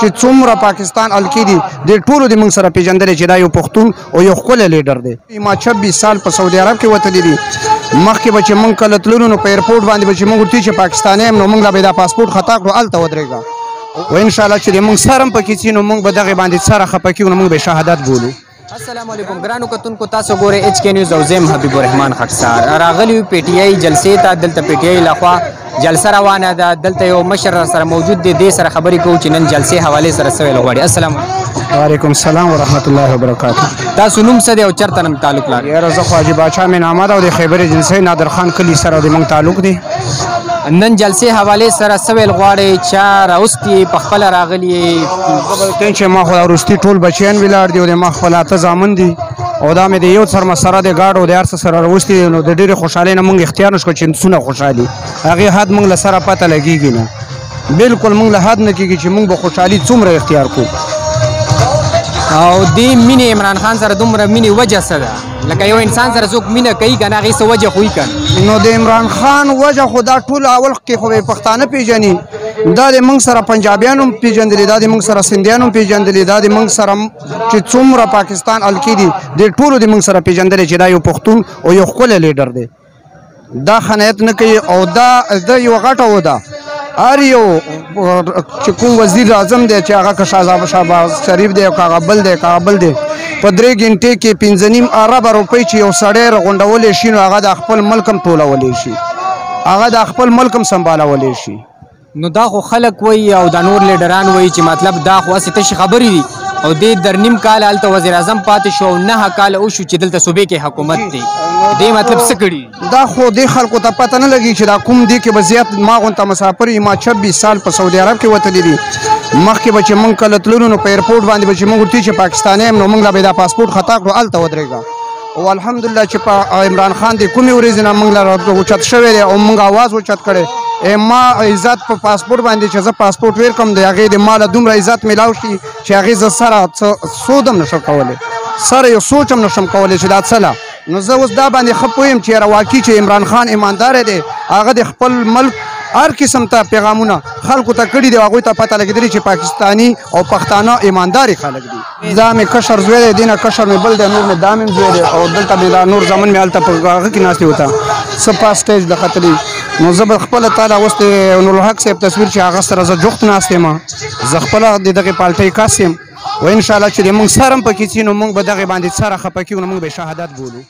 چې څومره پاکستان الکی دي د ټولو د موږ سره پیژندل چې دا یو پښتون او یو ښکلی لیډر دی. ما 26 سال په سعودي عرب کې وتلی دي. مخکې به چې موږ کله تللو نو په ایرپورټ باندې به چې موږ ورته چې پاکستانی یم نو موږ لا به دا پاسپورټ خطا کړو هلته ودرېږه و انشاءالله چې موږ سر هم پکې څي نو موږ به دغې باندې سره خفه کېږو نو موږ به شهادت بولو. السلام علیکم ګرانو کتونکو تاسو ګورئ ایچ کے نیوز او زه یم حبیب الرحمن خاکسار. راغلی یو پی ټی آی جلسې ته. دلته پی ټی آی لخوا جلسه روانه ده. دلته یو مشر سره موجود دی. دې سره خبرې کوو چې نن جلسې حوالې سره څه ویل غواړي. السلام وعلیکم السلام ورحمت الله وبرکاته. تاسو نوم څه دی او چېرته نه تعلق لرئ؟ یاره زه خو حاجي باچا مین احمد او د خیبر ایجنسۍ نادر خان کلي سره د موږ تعلق دی. نن جلسې حوالې سره څه ویل غواړئ؟ چا راوستي په خپله راغلي؟ چې ما خو وروستي ټول بچیان ولاړ دي او د ما خپل اته زامن دي او دا مې د یو سر مسره د ګاډ او د هر څه سره راوستي دي نو د ډېرې خوشحالۍ نه موږ اختیار نه شو چې څونه خوشحالي هغې حد موږ له سره پته لګېږي نه. بلکل موږ له حد نه کېږي چې موږ به خوشحالي څومره اختیار کړو. او دې مینې عمران خان سره دومره مینې وجه څه ده؟ لکه یو انسان سره څوک مینه کوي که نه هغې څه وجه خو وي که نو د عمران خان وجه خو دا ټول اول کې خو به پښتانه پېژني. دا د موږ سره پنجابیان هم پېژندلي دا د موږ سره سندیان هم پېژندلي دا د موږ سره چې څومره پاکستان الکی دي د ټولو د موږ سره پېژندلي چې دا یو پښتون او یو ښکلی لیډر دی. دا خنایت نه کوي او دا یو غټه و ده. هر یو چې کوم وزیر اعظم دی چې هغه که شهباز شریف دی او که هغه بل دی که هغه بل دی په 3 غنټې کې 5.5 اربه روپۍ چې یو سړی رغونډولی شي نو هغه د خپل ملک هم ټولولی شي هغه د خپل ملک هم سنبالولی شي. نو دا خو خلک وایي او دا نور لیډران وایي چې مطلب دا خو هسې تشې خبرې دي او دې در نیم کال هلته وزیر اعظم پاتې شو او 9 کاله وشو چې دلته صوبې کې حکومت دی. دې مطلب څه کړي؟ دا خو دې خلکو ته پته نه لګي چې دا کوم دی کې به زیات ما غونته مسافر ما 26 سال په سعودي عرب کې وتلی دي. مخکې به چې موږ کله تللو نو په ایرپورټ باندې به چې موږ ورته چې پاکستانی یم نو موږ لا به دا پاسپورټ خطا کړو هلته ودرېږه او الحمدلله چې په عمران خان د کومې ورځې نه موږ له اوچت شوی دی او موږ اواز اوچت کړی ما عزت په پاسپورټ باندې چې زه پاسپورټ ورکړم د هغې د ما له دومره عزت میلاو شي چې هغې زه سره سود هم نشم کولی سره یو سوچ هم نشم کولی چې دا څه ده. نو زه اوس دا باندې ښه پوهیم چې واقعي چې عمران خان ایمانداره دی هغه د خپل ملک هر قسم ته پیغامونه خلکو ته کړي دي او هغوی ته پته لګېدلې چې پاکستاني او پښتانه ایمانداري خلک دي. دا مې کشر زوی دی دې نه کشر مې بل دی نور مې دا مې زوی دی او دلته مې دا نور زامن مې هلته په هغه کې ناستې وته څه پاس سټیج د ختلي نو زه به خپله تا له اوس د نورالحق صاحب تصویر چې هغه سره زه جوخت ناست یم زه خپله د دغې پالټۍ کس یم و انشاءالله چې موږ سر هم پکې څي نو موږ به دغې باندې سره خفه کېږو نو موږ به شهادت بولو.